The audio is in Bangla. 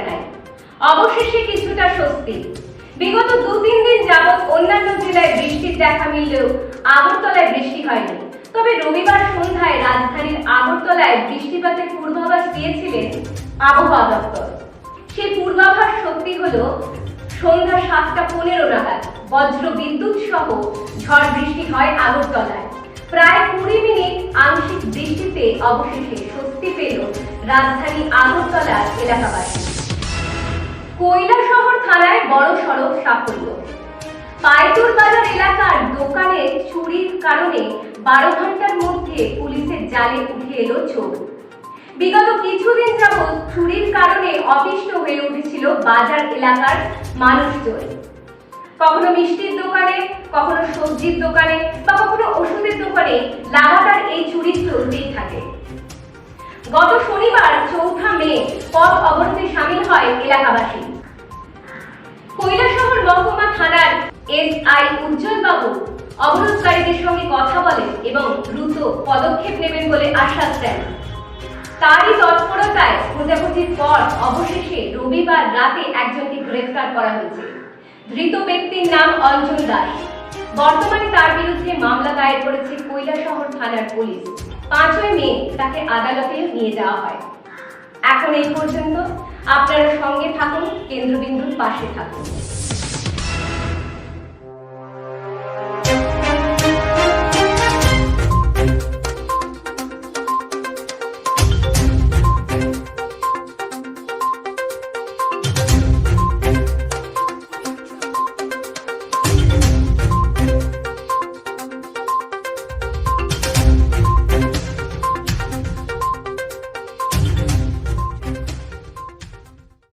নাই। অবশেষে কিছুটা স্বস্তি। বিগত 2-3 দিন যাবৎ অন্যান্য জেলায় বৃষ্টির দেখা মিললেও আগরতলায় বৃষ্টি হয়নি। তবে রবিবার সন্ধ্যায় রাজধানীর আগরতলায় বৃষ্টিপাতের পূর্বাভাস দিয়েছিলেন আবহাওয়া দপ্তর। সেই পূর্বাভাস সত্যি হলো সন্ধ্যা 7:15 নাগাদ বজ্র বিদ্যুৎ সহ ঝড় বৃষ্টি হয় আগরতলায়। প্রায় 20 মিনিট আংশিক বৃষ্টিতে অবশেষে স্বস্তি পেল রাজধানী আগরতলার এলাকাবাসী। কৈলাসহর থানায় বড় সড়ক সাফল্য। পাইতুর বাজার এলাকার দোকানে চুরির কারণে 12 ঘন্টার মধ্যে পুলিশের জালে উঠে এলো চোর। বিগত কিছুদিন যাবৎ চুরির কারণে অতিষ্ঠ হয়ে উঠেছিল বাজার এলাকার মানুষজন। কখনো মিষ্টির দোকানে, কখনো সবজির দোকানে বা কখনো ওষুধের দোকানে লাগাতার এই চুরি চলতেই থাকে। গত শনিবার 4 মে পথ অবরোধে সামিল হয় এলাকাবাসী। কৈলাসহর মহকুমা থানার এসআই উজ্জ্বল বাবু অবরোধকারীদের সঙ্গে কথা বলেন এবং দ্রুত পদক্ষেপ নেবেন বলে আশ্বাস দেন। তারই তৎপরতায় খোঁজাখুঁজির পর অবশেষে রবিবার রাতে একজনকে গ্রেফতার করা হয়েছে। ধৃত ব্যক্তির নাম অঞ্জন দাস। বর্তমানে তার বিরুদ্ধে মামলা দায়ের করেছে কৈলাসহর থানার পুলিশ। 5 মে তাকে আদালতে নিয়ে যাওয়া হয়। এখন এই পর্যন্ত। আপনারা সঙ্গে থাকুন, কেন্দ্রবিন্দুর পাশে থাকুন।